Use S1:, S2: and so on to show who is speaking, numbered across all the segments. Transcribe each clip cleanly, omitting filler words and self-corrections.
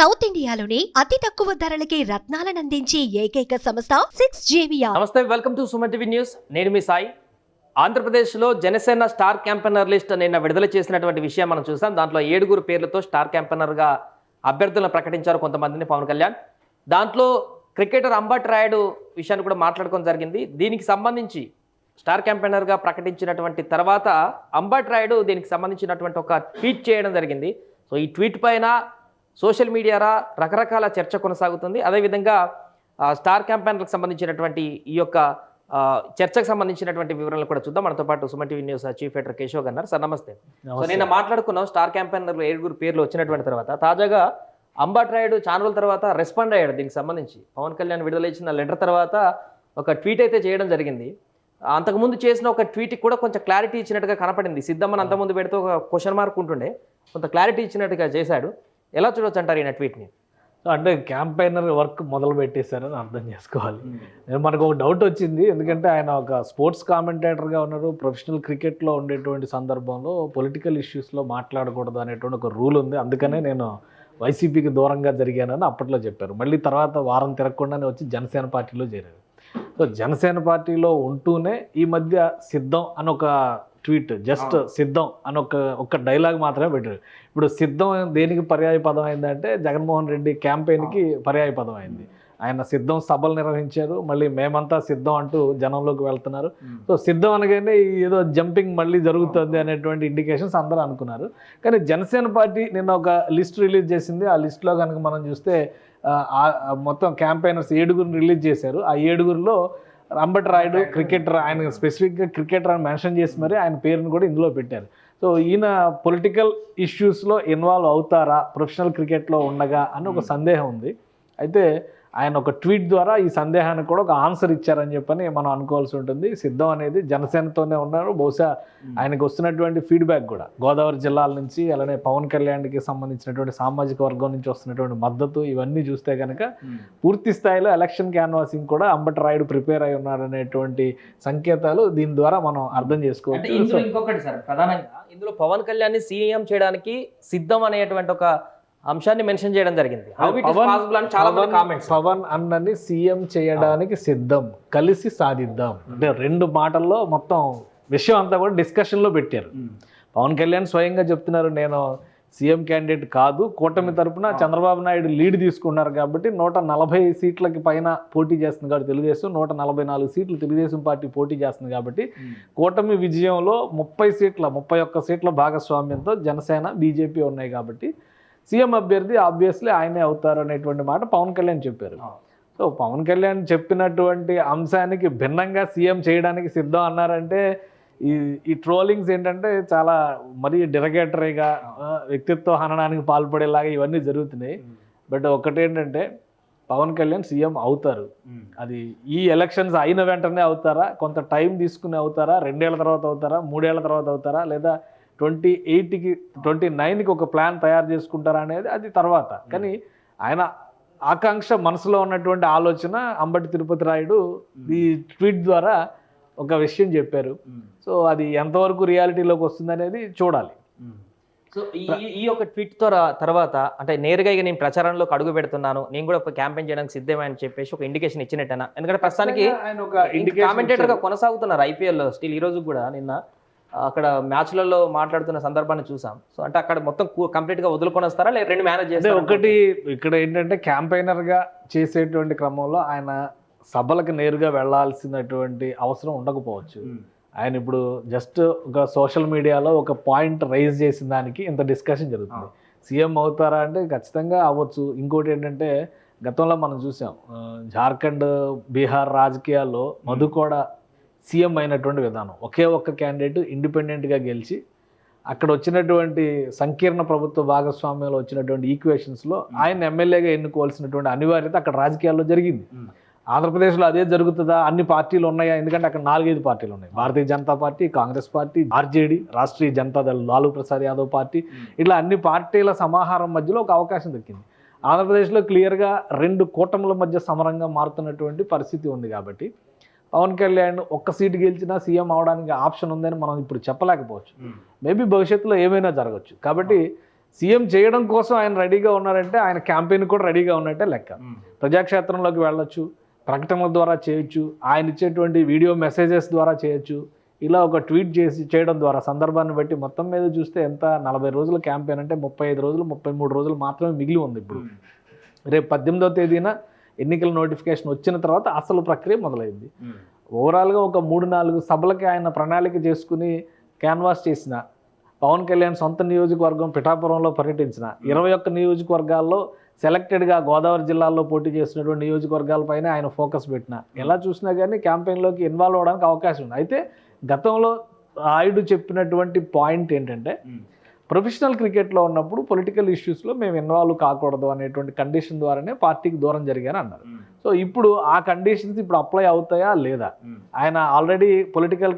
S1: South ఇండియాలోనే అతి తక్కువ ధరలకి రత్నాలను అందించే ఏకైక సంస్థ 6JVR.
S2: నమస్తే, welcome to Suman TV news. నేను మీ సాయి. ఆంధ్రప్రదేశ్లో జనసేన స్టార్ క్యాంపెయినర్ లిస్ట్ నిన్న విడుదల చేసినటువంటి విషయం మనం చూసాం. దాంట్లో 7 పేర్లతో స్టార్ క్యాంపెయినర్గా అభ్యర్థులను ప్రకటించారు కొంతమందిని పవన్ కళ్యాణ్. దాంట్లో క్రికెటర్ అంబట్ రాయుడు విషయాన్ని కూడా మాట్లాడుకోవడం జరిగింది. దీనికి సంబంధించి స్టార్ క్యాంపెయినర్గా ప్రకటించినటువంటి తర్వాత అంబట్ రాయుడు దీనికి సంబంధించినటువంటి ఒక ట్వీట్ చేయడం జరిగింది. సో ఈ ట్వీట్ పైన సోషల్ మీడియాలో రకరకాల చర్చ కొనసాగుతుంది. అదేవిధంగా స్టార్ క్యాంపెయినర్లకు సంబంధించినటువంటి ఈ యొక్క చర్చకు సంబంధించినటువంటి వివరాలు కూడా చూద్దాం. మనతో పాటు Suman TV news chief editor Keshav గారు. సార్ నమస్తే. సో నిన్న మాట్లాడుకున్నాం స్టార్ క్యాంపెయినర్లు 7 పేర్లు వచ్చినటువంటి తర్వాత తాజాగా అంబట్ రాయుడు చాలా రోజుల తర్వాత రెస్పాండ్ అయ్యాడు. దీనికి సంబంధించి పవన్ కళ్యాణ్ విడుదల ఇచ్చిన లెటర్ తర్వాత ఒక ట్వీట్ అయితే చేయడం జరిగింది. అంతకుముందు చేసిన ఒక ట్వీట్కి కూడా కొంచెం క్లారిటీ ఇచ్చినట్టుగా కనపడింది. సిద్ధమ్మని అంతకుముందు పెడితే ఒక క్వశ్చన్ మార్క్ ఉంటుండే, కొంత క్లారిటీ ఇచ్చినట్టుగా చేశాడు. ఎలా చూడొచ్చు అంటారు ఈయన ట్వీట్ని?
S3: అంటే క్యాంపెయినర్ వర్క్ మొదలు పెట్టేశారని అర్థం చేసుకోవాలి. మనకు ఒక డౌట్ వచ్చింది, ఎందుకంటే ఆయన ఒక స్పోర్ట్స్ కామెంటేటర్గా ఉన్నారు. ప్రొఫెషనల్ క్రికెట్లో ఉండేటువంటి సందర్భంలో పొలిటికల్ ఇష్యూస్లో మాట్లాడకూడదు అనేటువంటి ఒక రూల్ ఉంది. అందుకనే నేను వైసీపీకి దూరంగా జరిగానని అప్పట్లో చెప్పారు. మళ్ళీ తర్వాత వారం తిరగకుండానే వచ్చి జనసేన పార్టీలో చేరారు. సో జనసేన పార్టీలో ఉంటూనే ఈ మధ్య సిద్ధం అని ఒక ట్వీట్, జస్ట్ సిద్ధం అని ఒక డైలాగ్ మాత్రమే పెట్టారు. ఇప్పుడు సిద్ధం దేనికి పర్యాయ పదం అయిందంటే జగన్మోహన్ రెడ్డి క్యాంపెయిన్కి పర్యాయ పదం అయింది. ఆయన సిద్ధం సభలు నిర్వహించారు, మళ్ళీ మేమంతా సిద్ధం అంటూ జనంలోకి వెళ్తున్నారు. సో సిద్ధం అనగానే ఏదో జంపింగ్ మళ్ళీ జరుగుతుంది అనేటువంటి ఇండికేషన్స్ అందరూ అనుకున్నారు. కానీ జనసేన పార్టీ నిన్న ఒక లిస్ట్ రిలీజ్ చేసింది. ఆ లిస్ట్లో కనుక మనం చూస్తే మొత్తం క్యాంపెయినర్స్ 7 రిలీజ్ చేశారు. ఆ 7లో అంబట్ రాయుడు క్రికెటర్, ఆయన స్పెసిఫిక్గా క్రికెటర్ అని మెన్షన్ చేసి మరి ఆయన పేరును కూడా ఇందులో పెట్టారు. సో ఈయన పొలిటికల్ ఇష్యూస్లో ఇన్వాల్వ్ అవుతారా ప్రొఫెషనల్ క్రికెట్లో ఉండగా అని ఒక సందేహం ఉంది. అయితే ఆయన ఒక ట్వీట్ ద్వారా ఈ సందేహానికి కూడా ఒక ఆన్సర్ ఇచ్చారని చెప్పని మనం అనుకోవాల్సి ఉంటుంది. సిద్ధం అనేది జనసేనతోనే ఉన్నారు. బహుశా ఆయనకు వస్తున్నటువంటి ఫీడ్బ్యాక్ కూడా గోదావరి జిల్లాల నుంచి, అలానే పవన్ కళ్యాణ్కి సంబంధించినటువంటి సామాజిక వర్గం నుంచి వస్తున్నటువంటి మద్దతు, ఇవన్నీ చూస్తే కనుక పూర్తి స్థాయిలో ఎలక్షన్ క్యాన్వాసింగ్ కూడా అంబట్ రాయుడు ప్రిపేర్ అయి ఉన్నారనేటువంటి సంకేతాలు దీని ద్వారా మనం అర్థం చేసుకోవచ్చు.
S2: ఇంకొకటి సార్, ప్రధానంగా ఇందులో పవన్ కళ్యాణ్ సీఎం చేయడానికి సిద్ధం అనేటువంటి ఒక అంశాన్ని మెన్షన్ చేయడం జరిగింది.
S3: పవన్ అన్నని సీఎం చేయడానికి సిద్ధం, కలిసి సాధిద్దాం అంటే 2 మాటల్లో మొత్తం విషయం అంతా కూడా డిస్కషన్లో పెట్టారు. పవన్ కళ్యాణ్ స్వయంగా చెప్తున్నారు, నేను సీఎం క్యాండిడేట్ కాదు, కూటమి తరపున చంద్రబాబు నాయుడు లీడ్ తీసుకున్నారు కాబట్టి 140 సీట్లకి పైన పోటీ చేస్తుంది కాబట్టి తెలుగుదేశం, 144 సీట్లు తెలుగుదేశం పార్టీ పోటీ చేస్తుంది కాబట్టి కూటమి విజయంలో 31 సీట్ల భాగస్వామ్యంతో జనసేన బీజేపీ ఉన్నాయి కాబట్టి సీఎం అభ్యర్థి ఆబ్వియస్లీ ఆయనే అవుతారు అనేటువంటి మాట పవన్ కళ్యాణ్ చెప్పారు. సో పవన్ కళ్యాణ్ చెప్పినటువంటి అంశానికి భిన్నంగా సీఎం చేయడానికి సిద్ధం అన్నారంటే ఈ ట్రోలింగ్స్ ఏంటంటే చాలా మరీ డెరగేటరీగా వ్యక్తిత్వ హననానికి పాల్పడేలాగా ఇవన్నీ జరుగుతున్నాయి. బట్ ఒకటేంటంటే పవన్ కళ్యాణ్ సీఎం అవుతారు. అది ఈ ఎలక్షన్స్ అయిన వెంటనే అవుతారా, కొంత టైం తీసుకుని అవుతారా, 2 ఏళ్ల తర్వాత అవుతారా, 3 ఏళ్ల తర్వాత అవుతారా, లేదా 28కి 29కి ఒక ప్లాన్ తయారు చేసుకుంటారా అనేది అది తర్వాత. కానీ ఆయన ఆకాంక్ష, మనసులో ఉన్నటువంటి ఆలోచన అంబటి తిరుపతి రాయుడు ఈ ట్వీట్ ద్వారా ఒక విషయం చెప్పారు. సో అది ఎంతవరకు రియాలిటీలోకి వస్తుంది అనేది చూడాలి.
S2: సో ఈ యొక్క ట్వీట్ తర్వాత అంటే నేరుగా ఇక నేను ప్రచారంలోకి అడుగు పెడుతున్నాను, నేను కూడా ఒక క్యాంపెయిన్ చేయడానికి సిద్ధమే అని చెప్పేసి ఒక ఇండికేషన్ ఇచ్చినట్టేనా? ఎందుకంటే ప్రస్తుతానికి కామెంటేటర్గా కొనసాగుతున్నారు ఐపీఎల్ స్టిల్. ఈ రోజు కూడా నిన్న అక్కడ మ్యాచ్లలో మాట్లాడుతున్న సందర్భాన్ని చూసాం. సో అంటే అక్కడ మొత్తం కంప్లీట్గా వదులుకొని వస్తారా, లేదా 2 మేనేజ్ చేస్తారు?
S3: ఒకటి ఇక్కడ ఏంటంటే క్యాంపెయినర్గా చేసేటువంటి క్రమంలో ఆయన సభలకు నేరుగా వెళ్లాల్సినటువంటి అవసరం ఉండకపోవచ్చు. ఆయన ఇప్పుడు జస్ట్ ఒక సోషల్ మీడియాలో ఒక పాయింట్ రైజ్ చేసిన దానికి ఇంత డిస్కషన్ జరుగుతుంది. సీఎం అవుతారా అంటే ఖచ్చితంగా అవ్వచ్చు. ఇంకోటి ఏంటంటే గతంలో మనం చూసాం, జార్ఖండ్, బీహార్ రాజకీయాల్లో మధు కూడా సీఎం అయినటువంటి విధానం. ఒకే ఒక్క క్యాండిడేట్ ఇండిపెండెంట్గా గెలిచి అక్కడ వచ్చినటువంటి సంకీర్ణ ప్రభుత్వ భాగస్వామ్యంలో వచ్చినటువంటి ఈక్వేషన్స్లో ఆయన ఎమ్మెల్యేగా ఎన్నుకోవాల్సినటువంటి అనివార్యత అక్కడ రాజకీయాల్లో జరిగింది. ఆంధ్రప్రదేశ్లో అదే జరుగుతుందా? అన్ని పార్టీలు ఉన్నాయా? ఎందుకంటే అక్కడ 4-5 పార్టీలు ఉన్నాయి. Bharatiya Janata party, Congress party, RJD, Rashtriya Janata Dal, Lalu Prasad Yadav party, ఇట్లా అన్ని పార్టీల సమాహారం మధ్యలో ఒక అవకాశం దక్కింది. ఆంధ్రప్రదేశ్లో క్లియర్గా 2 కూటముల మధ్య సమరంగా మారుతున్నటువంటి పరిస్థితి ఉంది కాబట్టి పవన్ కళ్యాణ్ ఒక్క సీటు గెలిచినా సీఎం అవడానికి ఆప్షన్ ఉందని మనం ఇప్పుడు చెప్పలేకపోవచ్చు. మేబీ భవిష్యత్తులో ఏమైనా జరగచ్చు. కాబట్టి సీఎం చేయడం కోసం ఆయన రెడీగా ఉన్నారంటే ఆయన క్యాంపెయిన్ కూడా రెడీగా ఉన్నట్టే లెక్క. ప్రజాక్షేత్రంలోకి వెళ్ళొచ్చు, ప్రకటనల ద్వారా చేయొచ్చు, ఆయన ఇచ్చేటువంటి వీడియో మెసేజెస్ ద్వారా చేయొచ్చు, ఇలా ఒక ట్వీట్ చేయడం ద్వారా సందర్భాన్ని బట్టి మొత్తం మీద చూస్తే ఎంత 40 రోజుల క్యాంపెయిన్ అంటే 35 రోజులు 33 రోజులు మాత్రమే మిగిలి ఉంది. ఇప్పుడు రేపు 18వ తేదీన ఎన్నికల నోటిఫికేషన్ వచ్చిన తర్వాత అసలు ప్రక్రియ మొదలైంది. ఓవరాల్గా ఒక 3-4 సభలకి ఆయన ప్రణాళిక చేసుకుని క్యాన్వాస్ చేసిన పవన్ కళ్యాణ్ సొంత నియోజకవర్గం పిఠాపురంలో పర్యటించిన 21 నియోజకవర్గాల్లో సెలెక్టెడ్గా గోదావరి జిల్లాల్లో పోటీ చేసినటువంటి నియోజకవర్గాలపైన ఆయన ఫోకస్ పెట్టిన ఎలా చూసినా కానీ క్యాంపెయిన్లోకి ఇన్వాల్వ్ అవ్వడానికి అవకాశం ఉంది. అయితే గతంలో ఆయుడు చెప్పినటువంటి పాయింట్ ఏంటంటే ప్రొఫెషనల్ క్రికెట్లో ఉన్నప్పుడు పొలిటికల్ ఇష్యూస్లో మేము ఇన్వాల్వ్ కాకూడదు అనేటువంటి కండిషన్ ద్వారానే పార్టీకి దూరం జరిగారు అన్నారు. సో ఇప్పుడు ఆ కండిషన్స్ ఇప్పుడు అప్లై అవుతాయా లేదా? ఆయన ఆల్రెడీ పొలిటికల్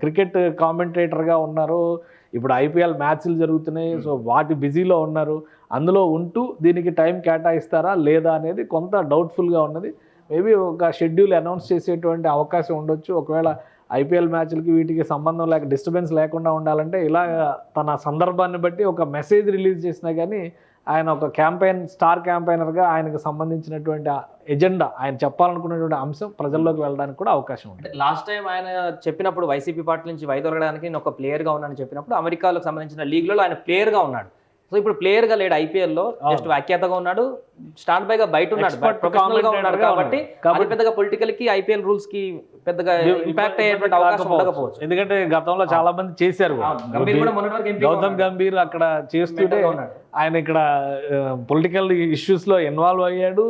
S3: క్రికెట్ కామెంటేటర్గా ఉన్నారు, ఇప్పుడు ఐపీఎల్ మ్యాచ్లు జరుగుతున్నాయి, సో వాటి బిజీలో ఉన్నారు. అందులో ఉంటూ దీనికి టైం కేటాయిస్తారా లేదా అనేది కొంత డౌట్ఫుల్గా ఉన్నది. మేబీ ఒక షెడ్యూల్ అనౌన్స్ చేసేటువంటి అవకాశం ఉండొచ్చు. ఒకవేళ ఐపీఎల్ మ్యాచ్లకి వీటికి సంబంధం లేక డిస్టర్బెన్స్ లేకుండా ఉండాలంటే ఇలా తన సందర్భాన్ని బట్టి ఒక మెసేజ్ రిలీజ్ చేసినా కానీ ఆయన ఒక స్టార్ క్యాంపెయినర్గా ఆయనకు సంబంధించినటువంటి ఎజెండా, ఆయన చెప్పాలనుకున్నటువంటి అంశం ప్రజల్లోకి వెళ్ళడానికి కూడా అవకాశం ఉంది.
S2: లాస్ట్ టైం ఆయన చెప్పినప్పుడు వైసీపీ పార్టీ నుంచి వైదొలగడానికి నేను ఒక ప్లేయర్గా ఉన్నానని చెప్పినప్పుడు అమెరికాలో సంబంధించిన లీగ్లో ఆయన ప్లేయర్గా ఉన్నాడు. సో ఇప్పుడు ప్లేయర్గా లేడు, ఐపీఎల్లో జస్ట్ వ్యాఖ్యాతగా ఉన్నాడు, స్టాండ్ బైగా బయట ఉన్నాడు, ప్రొఫెషనల్ గా ఉన్నాడు. కాబట్టి పెద్దగా పొలిటికల్ కి ఐపీఎల్ రూల్స్ కి పెద్దగా ఇంపాక్ట్ అయ్యేటువంటి అవకాశం ఉండకపోవచ్చు.
S3: ఎందుకంటే గతంలో చాలా మంది చేశారు. గౌతమ్ గంభీర్ అక్కడ చేస్తుంటే ఆయన ఇక్కడ పొలిటికల్ ఇష్యూస్ లో ఇన్వాల్వ్ అయ్యాడు,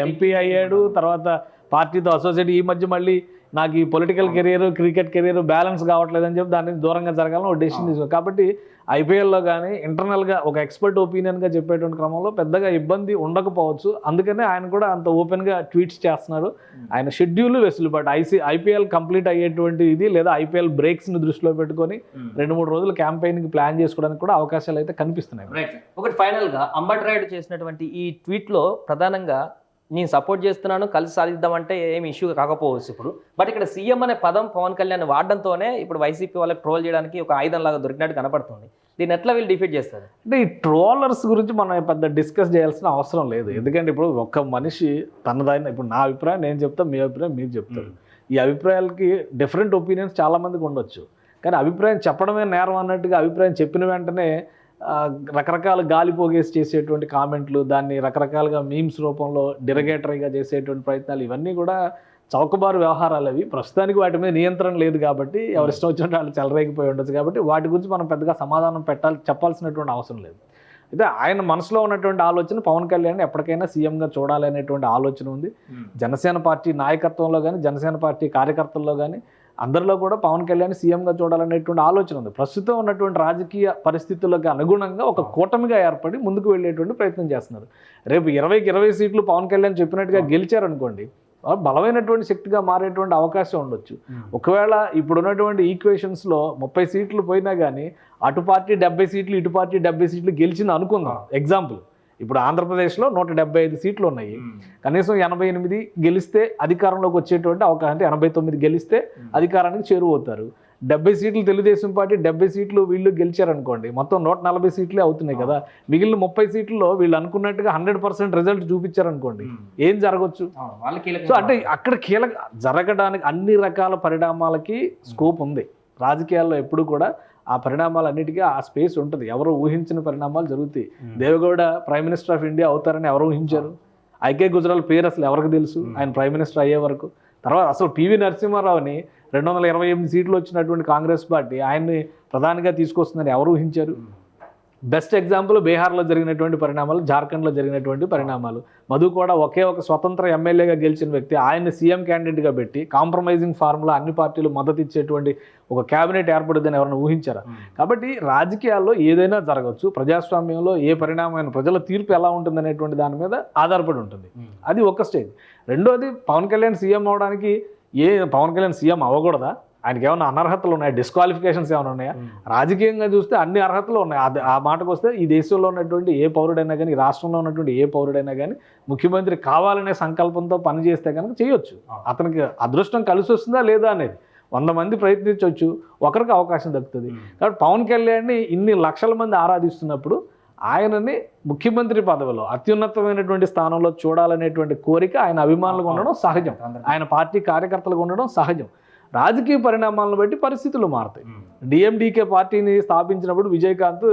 S3: ఎంపీ అయ్యాడు, తర్వాత పార్టీతో అసోసియేట్. ఈ మధ్య మళ్ళీ నాకు ఈ political career cricket career balance కావట్లేదని చెప్పి దాని దూరంగా జరగాలని ఒక డెసిషన్ తీసుకున్నాను. కాబట్టి ఐపీఎల్లో కానీ ఇంటర్నల్గా ఒక ఎక్స్పర్ట్ ఒపీనియన్గా చెప్పేటువంటి క్రమంలో పెద్దగా ఇబ్బంది ఉండకపోవచ్చు. అందుకనే ఆయన కూడా అంత ఓపెన్గా ట్వీట్స్ చేస్తున్నారు. ఆయన షెడ్యూల్ వెసులుబాటు ఐపీఎల్ కంప్లీట్ అయ్యేటువంటి ఇది లేదా ఐపీఎల్ బ్రేక్స్ని దృష్టిలో పెట్టుకొని 2-3 రోజులు క్యాంపెయిన్కి ప్లాన్ చేసుకోవడానికి కూడా అవకాశాలు అయితే కనిపిస్తున్నాయి.
S2: ఒకటి ఫైనల్గా అంబట్ రాయుడు చేసినటువంటి ఈ ట్వీట్లో ప్రధానంగా నేను సపోర్ట్ చేస్తున్నాను, కలిసి సాధిద్దామంటే ఏమి ఇష్యూ కాకపోవచ్చు ఇప్పుడు. బట్ ఇక్కడ సీఎం అనే పదం పవన్ కళ్యాణ్ వాడడంతోనే ఇప్పుడు వైసీపీ వాళ్ళకి ట్రోల్ చేయడానికి ఒక ఆయుధం లాగా దొరికినట్టు కనపడుతుంది. దీన్ని ఎట్లా వీళ్ళు డిఫీట్ చేస్తారు?
S3: అంటే ఈ ట్రోలర్స్ గురించి మనం పెద్ద డిస్కస్ చేయాల్సిన అవసరం లేదు. ఎందుకంటే ఇప్పుడు ఒక మనిషి తనదైన, ఇప్పుడు నా అభిప్రాయం నేను చెప్తాను, మీ అభిప్రాయం మీరు చెప్తారు. ఈ అభిప్రాయాలకి డిఫరెంట్ ఒపీనియన్స్ చాలామందికి ఉండొచ్చు. కానీ అభిప్రాయం చెప్పడమే నేరం అన్నట్టుగా అభిప్రాయం చెప్పిన వెంటనే రకరకాల గాలి పోగేసి చేసేటువంటి కామెంట్లు, దాన్ని రకరకాలుగా మీమ్స్ రూపంలో డిరగేటరీగా చేసేటువంటి ప్రయత్నాలు, ఇవన్నీ కూడా చౌకబారు వ్యవహారాలు. అవి ప్రస్తుతానికి వాటి మీద నియంత్రణ లేదు కాబట్టి ఎవరిష్టం వచ్చినట్టు వాళ్ళు చెలరేగిపోయి ఉండొచ్చు. కాబట్టి వాటి గురించి మనం పెద్దగా సమాధానం చెప్పాల్సినటువంటి అవసరం లేదు. అయితే ఆయన మనసులో ఉన్నటువంటి ఆలోచన పవన్ కళ్యాణ్ ఎప్పటికైనా సీఎంగా చూడాలి అనేటువంటి ఆలోచన ఉంది. జనసేన పార్టీ నాయకత్వంలో కానీ జనసేన పార్టీ కార్యకర్తల్లో కానీ అందరిలో కూడా పవన్ కళ్యాణ్ సీఎంగా చూడాలనేటువంటి ఆలోచన ఉంది. ప్రస్తుతం ఉన్నటువంటి రాజకీయ పరిస్థితులకు అనుగుణంగా ఒక కూటమిగా ఏర్పడి ముందుకు వెళ్ళేటువంటి ప్రయత్నం చేస్తున్నారు. రేపు 20కి 20 సీట్లు పవన్ కళ్యాణ్ చెప్పినట్టుగా గెలిచారనుకోండి, బలమైనటువంటి శక్తిగా మారేటువంటి అవకాశం ఉండొచ్చు. ఒకవేళ ఇప్పుడున్నటువంటి ఈక్వేషన్స్లో 30 సీట్లు పోయినా కానీ అటు పార్టీ 70 సీట్లు ఇటు పార్టీ 70 సీట్లు గెలిచింది అనుకుందాం. ఎగ్జాంపుల్, ఇప్పుడు ఆంధ్రప్రదేశ్లో 175 సీట్లు ఉన్నాయి. కనీసం 88 గెలిస్తే అధికారంలోకి వచ్చేటువంటి అవకాశం, అంటే 89 గెలిస్తే అధికారానికి చేరువవుతారు. 70 సీట్లు తెలుగుదేశం పార్టీ, 70 సీట్లు వీళ్ళు గెలిచారనుకోండి, మొత్తం 140 సీట్లే అవుతున్నాయి కదా. మిగిలిన 30 సీట్లలో వీళ్ళు అనుకున్నట్టుగా 100% రిజల్ట్ చూపించారనుకోండి, ఏం జరగచ్చు? సో అంటే అక్కడ కీలక జరగడానికి అన్ని రకాల పరిణామాలకి స్కోప్ ఉంది. రాజకీయాల్లో ఎప్పుడు కూడా ఆ పరిణామాలన్నిటికీ ఆ స్పేస్ ఉంటుంది. ఎవరు ఊహించిన పరిణామాలు జరుగుతాయి. Deve Gowda prime minister of India అవుతారని ఎవరు ఊహించారు? ఐకే గుజరాల్ పేరు అసలు ఎవరికి తెలుసు ఆయన ప్రైమ్ మినిస్టర్ అయ్యే వరకు? తర్వాత అసలు పివి నరసింహారావుని 228 సీట్లు వచ్చినటువంటి కాంగ్రెస్ పార్టీ ఆయన్ని ప్రధానిగా తీసుకొస్తుందని ఎవరు ఊహించారు? బెస్ట్ ఎగ్జాంపుల్ బీహార్లో జరిగినటువంటి పరిణామాలు, జార్ఖండ్లో జరిగినటువంటి పరిణామాలు. మధు కూడా ఒకే ఒక స్వతంత్ర ఎమ్మెల్యేగా గెలిచిన వ్యక్తి, ఆయన్ని సీఎం క్యాండిడేట్గా పెట్టి కాంప్రమైజింగ్ ఫార్ములా అన్ని పార్టీలు మద్దతు ఇచ్చేటువంటి ఒక క్యాబినెట్ ఏర్పడుతుందని ఎవరైనా ఊహించారా? కాబట్టి రాజకీయాల్లో ఏదైనా జరగవచ్చు. ప్రజాస్వామ్యంలో ఏ పరిణామమైన ప్రజల తీర్పు ఎలా ఉంటుంది అనేటువంటి దాని మీద ఆధారపడి ఉంటుంది. అది ఒక స్టేజ్. రెండోది, పవన్ కళ్యాణ్ సీఎం అవడానికి పవన్ కళ్యాణ్ సీఎం అవ్వకూడదా? ఆయనకి ఏమైనా అనర్హతలు ఉన్నాయా? డిస్క్వాలిఫికేషన్స్ ఏమైనా ఉన్నాయా? రాజకీయంగా చూస్తే అన్ని అర్హతలు ఉన్నాయి. ఆ మాటకు వస్తే ఈ దేశంలో ఉన్నటువంటి ఏ పౌరుడైనా కానీ, ఈ రాష్ట్రంలో ఉన్నటువంటి ఏ పౌరుడైనా కానీ ముఖ్యమంత్రి కావాలనే సంకల్పంతో పనిచేస్తే కనుక చేయొచ్చు. అతనికి అదృష్టం కలిసి వస్తుందా లేదా అనేది. 100 మంది ప్రయత్నించవచ్చు, ఒకరికి అవకాశం దక్కుతుంది. కాబట్టి పవన్ కళ్యాణ్ని ఇన్ని లక్షల మంది ఆరాధిస్తున్నప్పుడు ఆయనని ముఖ్యమంత్రి పదవిలో అత్యున్నతమైనటువంటి స్థానంలో చూడాలనేటువంటి కోరిక ఆయన అభిమానులకు ఉండడం సహజం, ఆయన పార్టీ కార్యకర్తలకు ఉండడం సహజం. రాజకీయ పరిణామాలను బట్టి పరిస్థితులు మారుతాయి. డిఎండికే పార్టీని స్థాపించినప్పుడు విజయకాంత్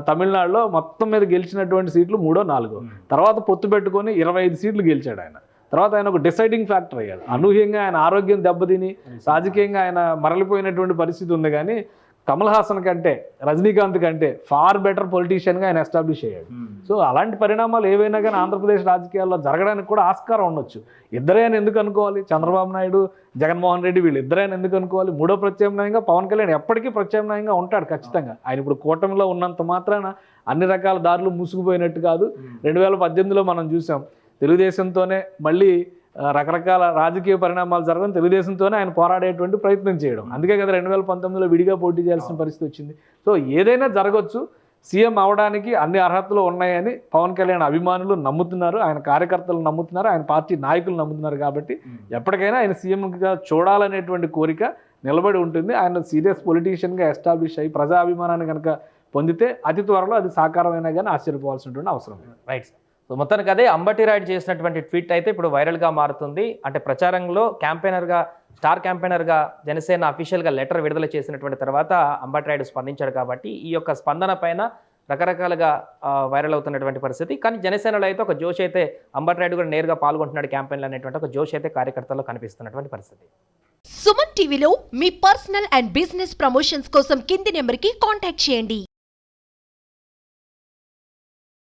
S3: తమిళనాడులో మొత్తం మీద గెలిచినటువంటి సీట్లు 3, 4, తర్వాత పొత్తు పెట్టుకొని 25 సీట్లు గెలిచాడు ఆయన. తర్వాత ఆయన ఒక డిసైడింగ్ ఫ్యాక్టర్ అయ్యాడు. అనూహ్యంగా ఆయన ఆరోగ్యం దెబ్బతిని రాజకీయంగా ఆయన మరలిపోయినటువంటి పరిస్థితి ఉంది. కానీ కమల్ హాసన్ కంటే, రజనీకాంత్ కంటే ఫార్ బెటర్ పొలిటీషియన్గా ఆయన ఎస్టాబ్లిష్ అయ్యాడు. సో అలాంటి పరిణామాలు ఏవైనా కానీ ఆంధ్రప్రదేశ్ రాజకీయాల్లో జరగడానికి కూడా ఆస్కారం ఉండొచ్చు. ఇద్దరే అని ఎందుకు అనుకోవాలి? చంద్రబాబు నాయుడు, జగన్మోహన్ రెడ్డి వీళ్ళు ఇద్దరే అని ఎందుకు అనుకోవాలి? మూడో ప్రత్యామ్నాయంగా పవన్ కళ్యాణ్ ఎప్పటికీ ప్రత్యామ్నాయంగా ఉంటాడు ఖచ్చితంగా. ఆయన ఇప్పుడు కూటమిలో ఉన్నంత మాత్రాన అన్ని రకాల దారులు మూసుకుపోయినట్టు కాదు. 2018లో మనం చూసాం, తెలుగుదేశంతోనే మళ్ళీ రకరకాల రాజకీయ పరిణామాలు జరగడం, తెలుగుదేశంతోనే ఆయన పోరాడేటువంటి ప్రయత్నం చేయడం. అందుకే కదా 2019లో విడిగా పోటీ చేయాల్సిన పరిస్థితి వచ్చింది. సో ఏదైనా జరగవచ్చు. సీఎం అవడానికి అన్ని అర్హతలు ఉన్నాయని పవన్ కళ్యాణ్ అభిమానులు నమ్ముతున్నారు, ఆయన కార్యకర్తలు నమ్ముతున్నారు, ఆయన పార్టీ నాయకులు నమ్ముతున్నారు. కాబట్టి ఎప్పటికైనా ఆయన సీఎంగా చూడాలనేటువంటి కోరిక నిలబడి ఉంటుంది. ఆయన సీరియస్ పొలిటీషియన్గా ఎస్టాబ్లిష్ అయ్యి ప్రజాభిమానాన్ని కనుక పొందితే అతి త్వరలో అది సాకారమైనా కానీ ఆశ్చర్యపోవాల్సినటువంటి అవసరం లేదు.
S2: రైట్. సో మొత్తానికి అదే అంబటి రాయుడు చేసినటువంటి ట్వీట్ అయితే ఇప్పుడు వైరల్గా మారుతుంది. అంటే ప్రచారంలో క్యాంపెయినర్గా, స్టార్ క్యాంపెయినర్గా జనసేన అఫీషియల్గా లెటర్ విడుదల చేసినటువంటి తర్వాత అంబటి రాయుడు స్పందించాడు. కాబట్టి ఈ యొక్క స్పందన పైన రకరకాలుగా వైరల్ అవుతున్నటువంటి పరిస్థితి. కానీ జనసేనలో అయితే ఒక జోష్ అయితే, అంబటి రాయుడు కూడా నేరుగా పాల్గొంటున్నాడు క్యాంపెయిన్లో అనేటువంటి ఒక జోష్ అయితే కార్యకర్తల్లో కనిపిస్తున్నటువంటి పరిస్థితి.
S1: సుమన్ టీవీలో మీ పర్సనల్ అండ్ బిజినెస్ ప్రమోషన్స్ కోసం కింది నెంబర్కి కాంటాక్ట్ చేయండి.